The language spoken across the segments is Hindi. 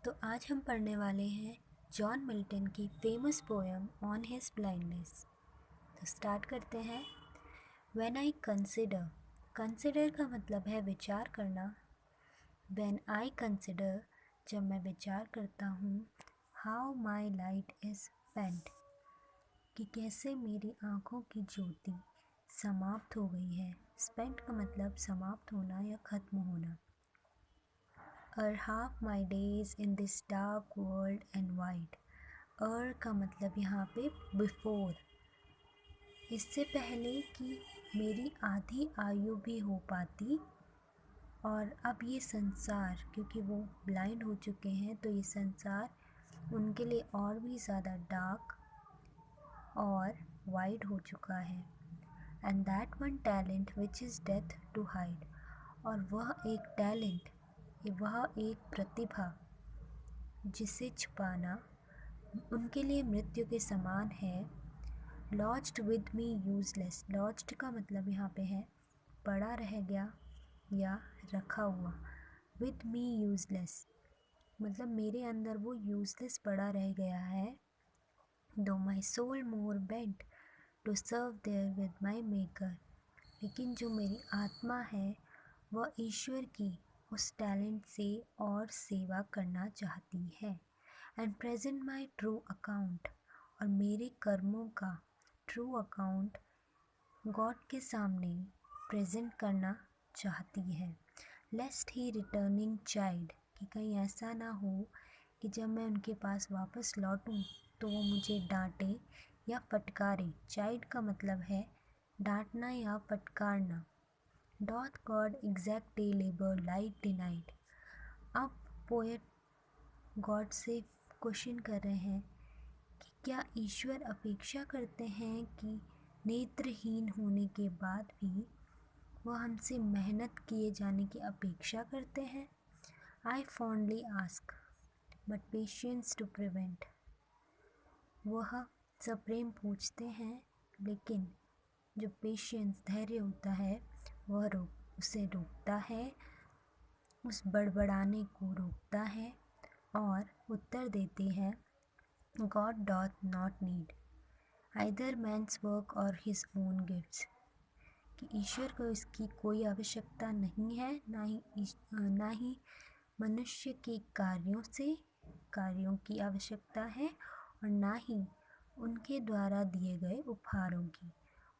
तो आज हम पढ़ने वाले हैं जॉन मिल्टन की famous poem on his blindness. तो स्टार्ट करते हैं। व्हेन आई कंसिडर, कंसिडर का मतलब है विचार करना। व्हेन आई कंसिडर, जब मैं विचार करता हूँ, how my light is spent, कि कैसे मेरी आँखों की ज्योति समाप्त हो गई है। स्पेंट का मतलब समाप्त होना या ख़त्म होना। और half my days in this dark world and wide. और का मतलब यहाँ पे बिफोर, इससे पहले कि मेरी आधी आयु भी हो पाती। और अब ये संसार, क्योंकि वो ब्लाइंड हो चुके हैं, तो ये संसार उनके लिए और भी ज़्यादा डार्क और वाइड हो चुका है। And that one talent which is death to hide, और वह एक टैलेंट, वह एक प्रतिभा जिसे छुपाना उनके लिए मृत्यु के समान है। Lodged with me useless, lodged का मतलब यहाँ पे है पड़ा रह गया या रखा हुआ। विद मी यूजलेस मतलब मेरे अंदर वो यूजलेस पड़ा रह गया है। Though my soul more bent to serve therewith my Maker, लेकिन जो मेरी आत्मा है वह ईश्वर की उस टैलेंट से और सेवा करना चाहती है। And present my true account, और मेरे कर्मों का ट्रू अकाउंट गॉड के सामने प्रेजेंट करना चाहती है। लेस्ट ही रिटर्निंग चाइल्ड, कि कहीं ऐसा ना हो कि जब मैं उनके पास वापस लौटूं तो वो मुझे डांटे या फटकारे। चाइल्ड का मतलब है डांटना या फटकारना। Doth God exact day labour light denied. अब पोएट गॉड से क्वेश्चन कर रहे हैं कि क्या ईश्वर अपेक्षा करते हैं कि नेत्रहीन होने के बाद भी वह हमसे मेहनत किए जाने की अपेक्षा करते हैं। I fondly ask but patience to prevent, वह सप्रेम पूछते हैं, लेकिन जो पेशेंस धैर्य होता है वह उसे रोकता है, उस बड़बड़ाने को रोकता है और उत्तर देते हैं God doth not need either man's work और हिज ओन गिफ्ट्स, कि ईश्वर को इसकी कोई आवश्यकता नहीं है, ना ही मनुष्य के कार्यों की आवश्यकता है, और ना ही उनके द्वारा दिए गए उपहारों की।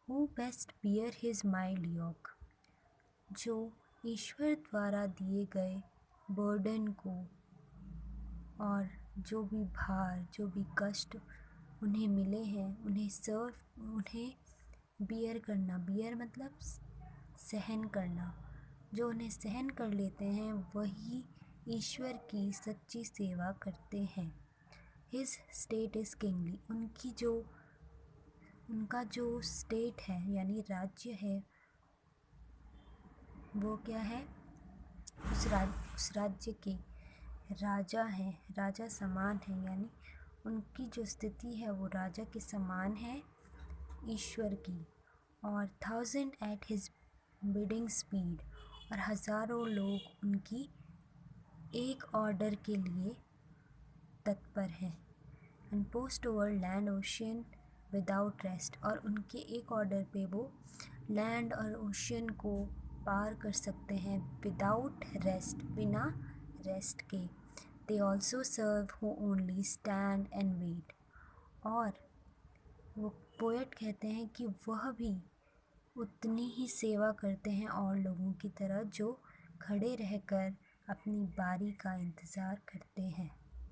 Who best bear his mild yoke, जो ईश्वर द्वारा दिए गए बर्डन को और जो भी भार, जो भी कष्ट उन्हें मिले हैं, उन्हें बियर करना। बियर मतलब सहन करना। जो उन्हें सहन कर लेते हैं वही ईश्वर की सच्ची सेवा करते हैं। हिज स्टेट इज़ किंगली, उनका जो स्टेट है यानी राज्य है वो क्या है, उस राज्य के राजा हैं, राजा समान है, यानी उनकी जो स्थिति है वो राजा के समान है ईश्वर की। और 1000 एट हिज बिडिंग स्पीड, और हज़ारों लोग उनकी एक ऑर्डर के लिए तत्पर हैं। And post over land ocean without rest, और उनके एक ऑर्डर पे वो लैंड और ओशियन को पार कर सकते हैं विदाउट रेस्ट, बिना रेस्ट के। They also serve who only stand and wait, और वो पोएट कहते हैं कि वह भी उतनी ही सेवा करते हैं और लोगों की तरह जो खड़े रहकर अपनी बारी का इंतज़ार करते हैं।